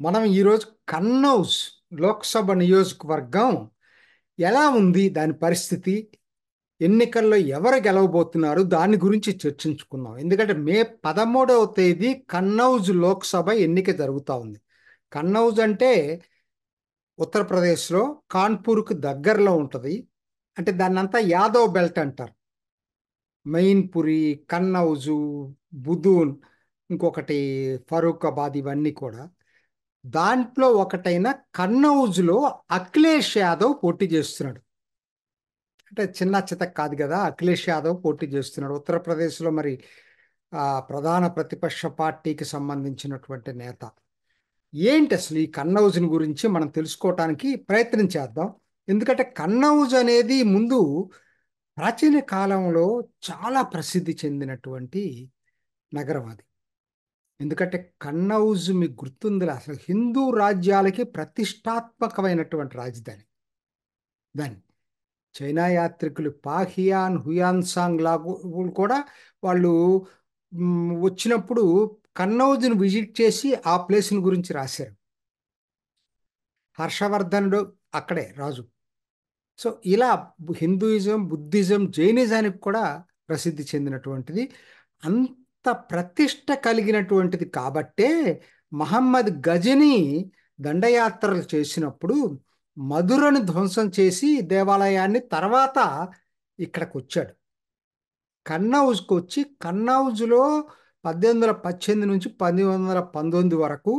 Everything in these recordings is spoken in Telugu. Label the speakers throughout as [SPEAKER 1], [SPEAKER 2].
[SPEAKER 1] మనం ఈరోజు కన్నౌజ్ లోక్సభ నియోజకవర్గం ఎలా ఉంది, దాని పరిస్థితి, ఎన్నికల్లో ఎవరు గెలవబోతున్నారు, దాని గురించి చర్చించుకుందాం. ఎందుకంటే మే 13వ తేదీ కన్నౌజ్ లోక్సభ ఎన్నిక జరుగుతూ ఉంది. కన్నౌజ్ అంటే ఉత్తరప్రదేశ్లో కాన్పూర్కు దగ్గరలో ఉంటుంది. అంటే దాన్ని అంతా యాదవ్ బెల్ట్ అంటారు. మెయిన్పురి, కన్నౌజు, బుదూన్, ఇంకొకటి ఫరూకాబాద్, ఇవన్నీ కూడా. దాంట్లో ఒకటైన కన్నౌజ్లో అఖిలేష్ యాదవ్ పోటీ చేస్తున్నాడు. అంటే చిన్న చితక్ కాదు కదా, అఖిలేష్ యాదవ్ పోటీ చేస్తున్నాడు ఉత్తరప్రదేశ్లో. మరి ప్రధాన ప్రతిపక్ష పార్టీకి సంబంధించినటువంటి నేత. ఏంటి అసలు ఈ కన్నౌజ్ని గురించి మనం తెలుసుకోవటానికి ప్రయత్నం చేద్దాం. ఎందుకంటే కన్నౌజ్ అనేది ముందు ప్రాచీన కాలంలో చాలా ప్రసిద్ధి చెందినటువంటి నగరం అది. ఎందుకంటే కన్నౌజ్ మీకు గుర్తుందిలే, అసలు హిందూ రాజ్యాలకి ప్రతిష్టాత్మకమైనటువంటి రాజధాని. దాన్ని చైనా యాత్రికులు పాహియాన్, హుయాన్సాంగ్ లాగు కూడా వాళ్ళు వచ్చినప్పుడు కన్నౌజ్ని విజిట్ చేసి ఆ ప్లేస్ని గురించి రాశారు. హర్షవర్ధనుడు అక్కడే రాజు. సో ఇలా హిందూయిజం, బుద్ధిజం, జైనిజానికి కూడా ప్రసిద్ధి చెందినటువంటిది. అంత ప్రతిష్ట కలిగినటువంటిది కాబట్టే మహమ్మద్ గజని దండయాత్రలు చేసినప్పుడు మధురను ధ్వంసం చేసి దేవాలయాన్ని తర్వాత ఇక్కడికి వచ్చాడు. కన్నౌజ్కి వచ్చి కన్నౌజ్లో 1818 నుంచి 1919 వరకు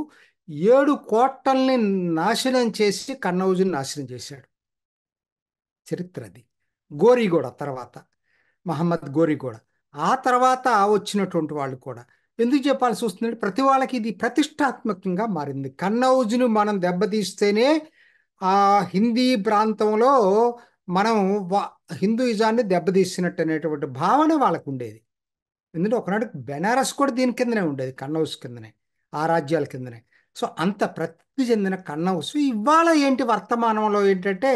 [SPEAKER 1] 7 కోటల్ని నాశనం చేసి కన్నౌజ్ని నాశనం చేశాడు. చరిత్ర అది. గోరీగూడ తర్వాత, మహమ్మద్ గోరీగూడ. ఆ తర్వాత వచ్చినటువంటి వాళ్ళు కూడా ఎందుకు చెప్పాల్సి వస్తుందంటే ప్రతి వాళ్ళకి ఇది ప్రతిష్టాత్మకంగా మారింది. కన్నౌజ్ను మనం దెబ్బతీస్తేనే ఆ హిందీ ప్రాంతంలో మనం హిందూయిజాన్ని దెబ్బతీసినట్టు అనేటువంటి భావన వాళ్ళకు ఉండేది. ఎందుకంటే ఒకనాడు బెనారస్ కూడా దీని కిందనే ఉండేది, కన్నౌజ్ కిందనే, ఆ రాజ్యాల కిందనే. సో అంత ప్రసిద్ధి చెందిన కన్నౌజ్ ఇవాళ ఏంటి వర్తమానంలో ఏంటంటే,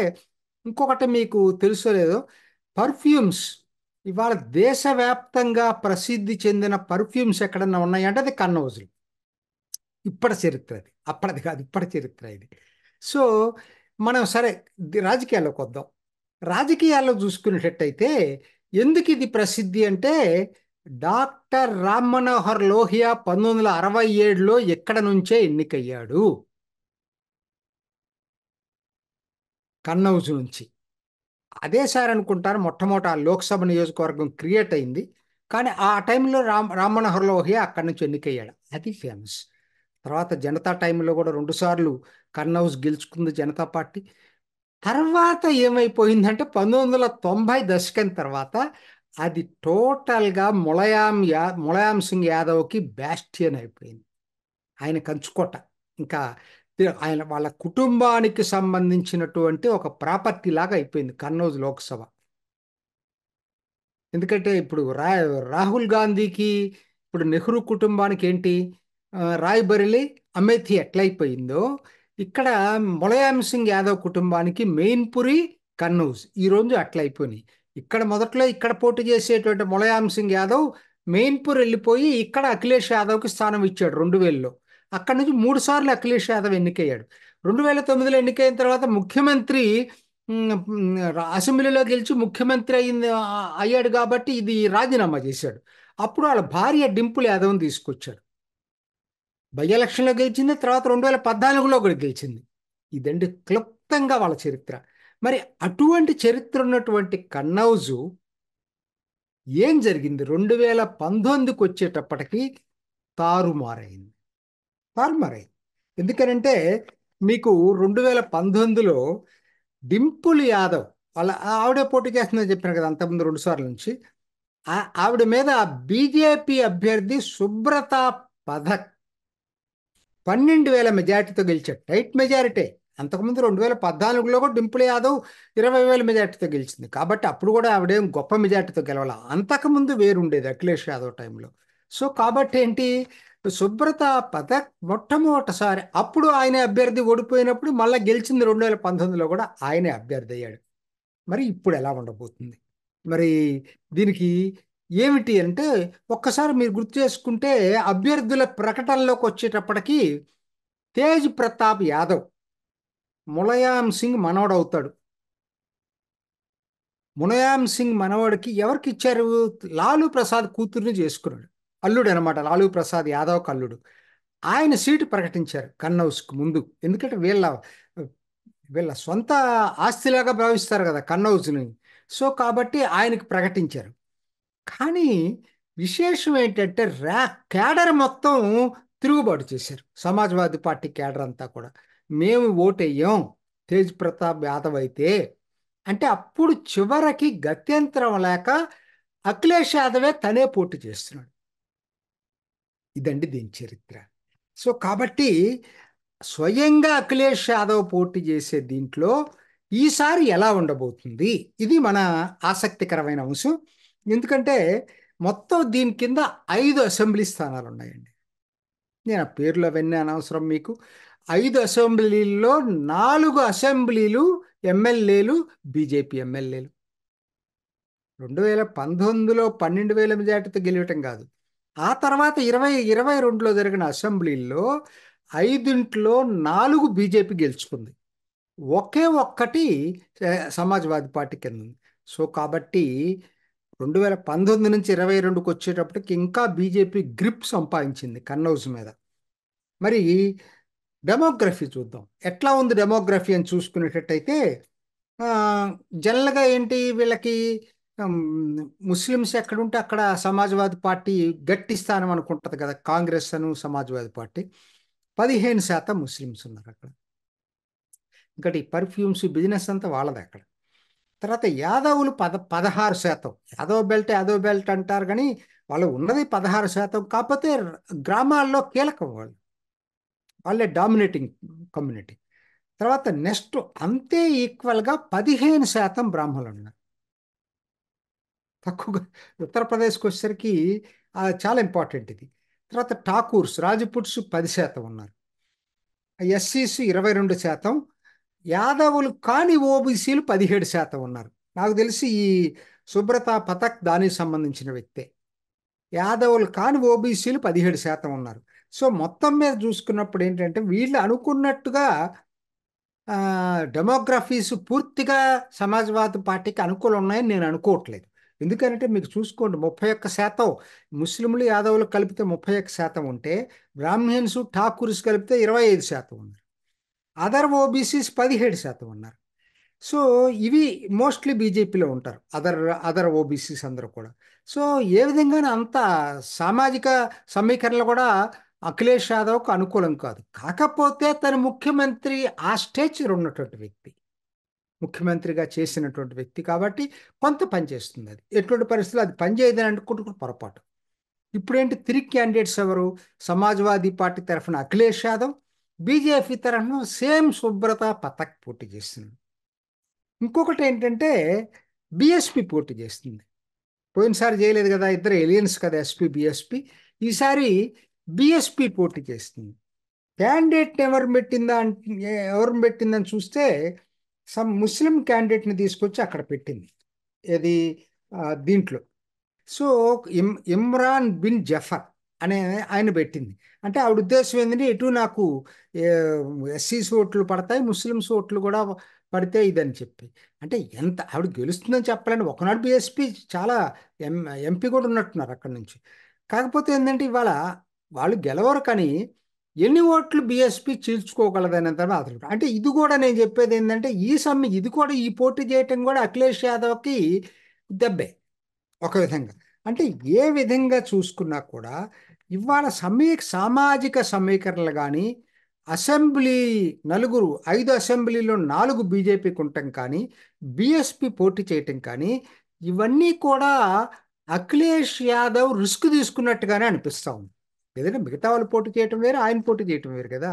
[SPEAKER 1] ఇంకొకటి మీకు తెలుసో లేదో, పర్ఫ్యూమ్స్. ఇవాళ దేశవ్యాప్తంగా ప్రసిద్ధి చెందిన పర్ఫ్యూమ్స్ ఎక్కడన్నా ఉన్నాయంటే అది కన్నౌజులు. ఇప్పటి చరిత్ర అది, అప్పటిది కాదు, ఇప్పటి చరిత్ర ఇది. సో మనం సరే రాజకీయాల్లోకి వద్దాం. రాజకీయాల్లో చూసుకునేటట్టయితే ఎందుకు ఇది ప్రసిద్ధి అంటే, డాక్టర్ రామ్ మనోహర్ లోహియా 1967లో ఎక్కడ నుంచే ఎన్నికయ్యాడు, కన్నౌజ్ నుంచి. అదే సార్ అనుకుంటారు మొట్టమొదట ఆ లోక్సభ నియోజకవర్గం క్రియేట్ అయింది. కానీ ఆ టైంలో రామ్ మనోహర్ లోహియా అక్కడి నుంచి ఎన్నికయ్యాడు. అది ఫేమస్. తర్వాత జనతా టైంలో కూడా 2 సార్లు కన్నౌజ్ గెలుచుకుంది జనతా పార్టీ. తర్వాత ఏమైపోయిందంటే 1990 దశకం తర్వాత అది టోటల్గా ములాయం సింగ్ యాదవ్కి బ్యాస్టియన్ అయిపోయింది. ఆయన కంచుకోట. ఇంకా ఆయన వాళ్ళ కుటుంబానికి సంబంధించినటువంటి ఒక ప్రాపర్టీ లాగా అయిపోయింది కన్నౌజ్ లోక్సభ. ఎందుకంటే ఇప్పుడు రాహుల్ గాంధీకి, ఇప్పుడు నెహ్రూ కుటుంబానికి ఏంటి, రాయ్బరేలీ, అమేథీ ఎట్లయిపోయిందో, ఇక్కడ ములాయం సింగ్ యాదవ్ కుటుంబానికి మెయిన్పురి, కన్నౌజ్ ఈ రోజు అట్లయిపోయినాయి. ఇక్కడ మొదట్లో ఇక్కడ పోటీ చేసేటువంటి ములాయం సింగ్ యాదవ్ మెయిన్పూర్ వెళ్ళిపోయి ఇక్కడ అఖిలేష్ యాదవ్కి స్థానం ఇచ్చాడు 2000లో. అక్కడి నుంచి 3 సార్లు అఖిలేష్ యాదవ్ ఎన్నికయ్యాడు. 2009లో ఎన్నికైన తర్వాత ముఖ్యమంత్రి, అసెంబ్లీలో గెలిచి ముఖ్యమంత్రి అయ్యాడు కాబట్టి ఇది రాజీనామా చేశాడు. అప్పుడు వాళ్ళ భార్య డింపుల్ యాదవ్ని తీసుకొచ్చాడు. బై ఎలక్షన్లో గెలిచింది, తర్వాత 2014లో కూడా గెలిచింది. ఇదండి క్లుప్తంగా వాళ్ళ చరిత్ర. మరి అటువంటి చరిత్ర ఉన్నటువంటి కన్నౌజు ఏం జరిగింది 2019కి వచ్చేటప్పటికి? తారుమారైంది. తారుమారైంది. ఎందుకనంటే మీకు 2019లో డింపుల్ యాదవ్ వాళ్ళ ఆవిడే పోటీ చేస్తుందని చెప్పాను కదా అంతకుముందు 2 సార్ల నుంచి. ఆవిడ మీద బీజేపీ అభ్యర్థి సుబ్రత పథక్ 12,000 మెజార్టీతో గెలిచాడు. Tight majority. అంతకుముందు 2014లో కూడా డింపుల్ యాదవ్ 20,000 మెజార్టీతో గెలిచింది. కాబట్టి అప్పుడు కూడా ఆవిడేం గొప్ప మెజార్టీతో గెలవాల. అంతకుముందు వేరుండేది అఖిలేష్ యాదవ్ టైంలో. సో కాబట్టి ఏంటి, సుబ్రత పథక్ మొట్టమొదటిసారి అప్పుడు ఆయన అభ్యర్థి ఓడిపోయినప్పుడు మళ్ళీ గెలిచింది 2019లో కూడా ఆయనే అభ్యర్థి అయ్యాడు. మరి ఇప్పుడు ఎలా ఉండబోతుంది? మరి దీనికి ఏమిటి అంటే, ఒక్కసారి మీరు గుర్తు చేసుకుంటే అభ్యర్థుల ప్రకటనలోకి వచ్చేటప్పటికి తేజ్ ప్రతాప్ యాదవ్ ములాయం సింగ్ మనవడవుతాడు. ములాయం సింగ్ మనవడికి ఎవరికి ఇచ్చారు? లాలూ ప్రసాద్ కూతుర్ని చేసుకున్నాడు. అల్లుడు అనమాట, లాలూ ప్రసాద్ యాదవ్ అల్లుడు. ఆయన సీటు ప్రకటించారు కన్నౌజ్కు ముందు. ఎందుకంటే వీళ్ళ వీళ్ళ సొంత ఆస్తిలాగా భావిస్తారు కదా కన్నౌజ్ని. సో కాబట్టి ఆయనకు ప్రకటించారు. కానీ విశేషం ఏంటంటే క్యాడర్ మొత్తం తిరుగుబాటు చేశారు. సమాజ్వాదీ పార్టీ క్యాడర్ అంతా కూడా మేము ఓటెయ్యం తేజ్ ప్రతాప్ యాదవ్ అయితే అంటే, అప్పుడు చివరికి గత్యంతరం లేక అఖిలేష్ యాదవే తనే పోటీ చేస్తున్నాడు. ఇదండి దీని చరిత్ర. సో కాబట్టి స్వయంగా అఖిలేష్ యాదవ్ పోటీ చేసే దీంట్లో ఈసారి ఎలా ఉండబోతుంది, ఇది మన ఆసక్తికరమైన అంశం. ఎందుకంటే మొత్తం దీని కింద 5 అసెంబ్లీ స్థానాలు ఉన్నాయండి. నేను ఆ పేర్లు అవన్నీ అనవసరం మీకు. 5 అసెంబ్లీల్లో 4 అసెంబ్లీలు ఎమ్మెల్యేలు బీజేపీ ఎమ్మెల్యేలు. 2019లో 12,000 మెజార్టీతో గెలవటం కాదు, ఆ తర్వాత 2022లో జరిగిన అసెంబ్లీల్లో 5లో 4 బీజేపీ గెలుచుకుంది. ఒకే ఒక్కటి సమాజ్వాదీ పార్టీ కింద ఉంది. సో కాబట్టి 2019 నుంచి 22కి వచ్చేటప్పటికి ఇంకా బీజేపీ గ్రిప్ సంపాదించింది కన్నౌజ్ మీద. మరి డెమోగ్రఫీ చూద్దాం ఎట్లా ఉంది. డెమోగ్రఫీ అని చూసుకునేటట్టయితే జనరల్గా ఏంటి వీళ్ళకి ముస్లిమ్స్ ఎక్కడుంటే అక్కడ సమాజ్వాదీ పార్టీ గట్టి స్థానం అనుకుంటుంది కదా. కాంగ్రెస్ అను సమాజ్వాదీ పార్టీ 15% ముస్లిమ్స్ ఉన్నారు అక్కడ. ఇంకటి పర్ఫ్యూమ్స్ బిజినెస్ అంతా వాళ్ళది అక్కడ. తర్వాత యాదవులు 16%. యాదవ్ బెల్ట్ అంటారు కానీ వాళ్ళు ఉన్నది 16%. కాకపోతే గ్రామాల్లో కీలకం వాళ్ళే డామినేటింగ్ కమ్యూనిటీ. తర్వాత నెక్స్ట్ అంతే ఈక్వల్గా 15% బ్రాహ్మణులు ఉన్నారు. తక్కువగా ఉత్తరప్రదేశ్కి వచ్చేసరికి చాలా ఇంపార్టెంట్ ఇది. తర్వాత ఠాకూర్స్ రాజ్పుట్స్ 10% ఉన్నారు. ఎస్సీస్ 22%. యాదవులు కాని ఓబీసీలు 17% ఉన్నారు. నాకు తెలిసి ఈ సుబ్రత పథక్ దానికి సంబంధించిన వ్యక్తే. యాదవులు కాని ఓబీసీలు 17% ఉన్నారు. సో మొత్తం మీద చూసుకున్నప్పుడు ఏంటంటే వీళ్ళు అనుకున్నట్టుగా డెమోగ్రఫీస్ పూర్తిగా సమాజ్వాదీ పార్టీకి అనుకూలం ఉన్నాయని నేను అనుకోవట్లేదు. ఎందుకంటే మీకు చూసుకోండి, 31% ముస్లింలు యాదవులు కలిపితే 31% ఉంటే బ్రాహ్మణ్స్ ఠాకూర్స్ కలిపితే 25% ఉన్నారు. అదర్ ఓబీసీస్ 17% ఉన్నారు. సో ఇవి మోస్ట్లీ బీజేపీలో ఉంటారు, అదర్ ఓబీసీస్ అందరూ కూడా. సో ఏ విధంగానే అంత సామాజిక సమీకరణలు కూడా అఖిలేష్ యాదవ్కు అనుకూలం కాదు. కాకపోతే తను ముఖ్యమంత్రి ఆ స్టేచర్ ఉన్నటువంటి వ్యక్తి, ముఖ్యమంత్రిగా చేసినటువంటి వ్యక్తి కాబట్టి కొంత పనిచేస్తుంది. అది ఎటువంటి పరిస్థితులు అది పనిచేయదని అనుకుంటున్న పొరపాటు. ఇప్పుడేంటి తిరిగి క్యాండిడేట్స్ ఎవరు? సమాజ్వాదీ పార్టీ తరఫున అఖిలేష్ యాదవ్, బీజేపీ తరఫున సేమ్ సుబ్రత పథక్ పోటీ చేస్తుంది. ఇంకొకటి ఏంటంటే బిఎస్పి పోటీ చేస్తుంది. పోయినసారి చేయలేదు కదా, ఇద్దరు ఎలియన్స్ కదా ఎస్పీ బిఎస్పి. ఈసారి బిఎస్పి పోటీ చేస్తుంది. క్యాండిడేట్ ఎవరు పెట్టిందని చూస్తే ముస్లిం క్యాండిడేట్ని తీసుకొచ్చి అక్కడ పెట్టింది. ఇది దీంట్లో. సో ఇమ్రాన్ బిన్ జఫర్ అనే ఆయన పెట్టింది. అంటే ఆవిడ ఉద్దేశం ఏంటంటే ఎటు నాకు ఎస్సీస్ ఓట్లు పడతాయి, ముస్లిమ్స్ ఓట్లు కూడా పడితే ఇదని చెప్పి. అంటే ఎంత ఆవిడ గెలుస్తుందని చెప్పాలంటే ఒకనాడు బిఎస్పీ చాలా ఎంపీ కూడా ఉన్నట్టున్నారు అక్కడి నుంచి. కాకపోతే ఏంటంటే ఇవాళ వాళ్ళు గెలవరు కానీ ఎన్ని ఓట్లు బిఎస్పీ చీల్చుకోగలదనేది అతను. అంటే ఇది కూడా నేను చెప్పేది ఏంటంటే ఇది కూడా ఈ పోటీ చేయటం కూడా అఖిలేష్ యాదవ్కి దెబ్బే ఒక విధంగా. అంటే ఏ విధంగా చూసుకున్నా కూడా ఇవాళ సామాజిక సమీకరణలు కానీ అసెంబ్లీ 5 అసెంబ్లీలో 4 బీజేపీకి ఉండటం కానీ బిఎస్పి పోటీ చేయటం కానీ ఇవన్నీ కూడా అఖిలేష్ యాదవ్ రిస్క్ తీసుకున్నట్టుగానే అనిపిస్తూ ఉంది. ఏదైనా మిగతా వాళ్ళు పోటీ చేయటం వేరు, ఆయన పోటీ చేయటం వేరు కదా.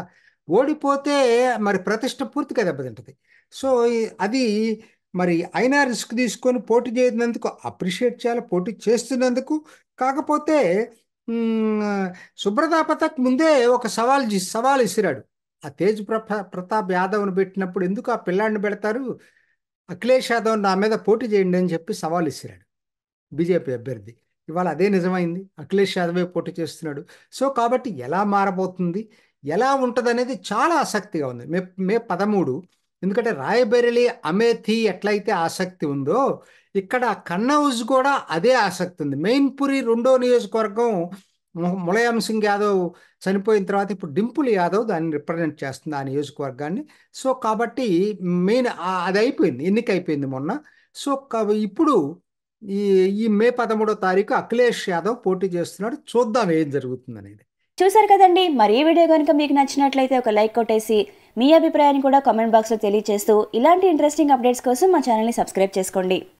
[SPEAKER 1] ఓడిపోతే మరి ప్రతిష్ట పూర్తిగా దెబ్బతింటది. సో అది మరి అయినా రిస్క్ తీసుకొని పోటీ చేసినందుకు అప్రిషియేట్ చేయాలి, పోటీ చేస్తున్నందుకు. కాకపోతే సుబ్రతా పథక్ ముందే ఒక సవాల్ ఇసిరాడు. ఆ తేజ్ ప్రతాప్ యాదవ్ను పెట్టినప్పుడు ఎందుకు ఆ పిల్లాడిని పెడతారు, అఖిలేష్ యాదవ్ నా మీద పోటీ చేయండి అని చెప్పి సవాల్ ఇసిరాడు బీజేపీ అభ్యర్థి. ఇవాళ అదే నిజమైంది. అఖిలేష్ యాదవే పోటీ చేస్తున్నాడు. సో కాబట్టి ఎలా మారబోతుంది, ఎలా ఉంటుంది అనేది చాలా ఆసక్తిగా ఉంది. మే 13. ఎందుకంటే రాయబరేలీ, అమేథీ ఎట్లయితే ఆసక్తి ఉందో ఇక్కడ కన్నౌజ్ కూడా అదే ఆసక్తి ఉంది. మెయిన్పురి రెండో నియోజకవర్గం ములాయం సింగ్ యాదవ్ చనిపోయిన తర్వాత ఇప్పుడు డింపుల్ యాదవ్ దాన్ని రిప్రజెంట్ చేస్తుంది ఆ నియోజకవర్గాన్ని. సో కాబట్టి మెయిన్ అది అయిపోయింది, ఎన్నిక అయిపోయింది మొన్న. సో ఇప్పుడు ఈ ఈ మే 13వ తారీఖు అఖిలేష్ యాదవ్ పోటీ చేస్తున్నాడు. చూద్దాం ఏం జరుగుతుంది అనేది.
[SPEAKER 2] చూసారు కదండి. మరి ఈ వీడియో కనుక మీకు నచ్చినట్లయితే ఒక లైక్ కొట్టేసి మీ అభిప్రాయాన్ని కూడా కామెంట్ బాక్స్లో తెలియజేస్తూ ఇలాంటి ఇంట్రెస్టింగ్ అప్డేట్స్ కోసం మా ఛానల్ని సబ్స్క్రైబ్ చేసుకోండి.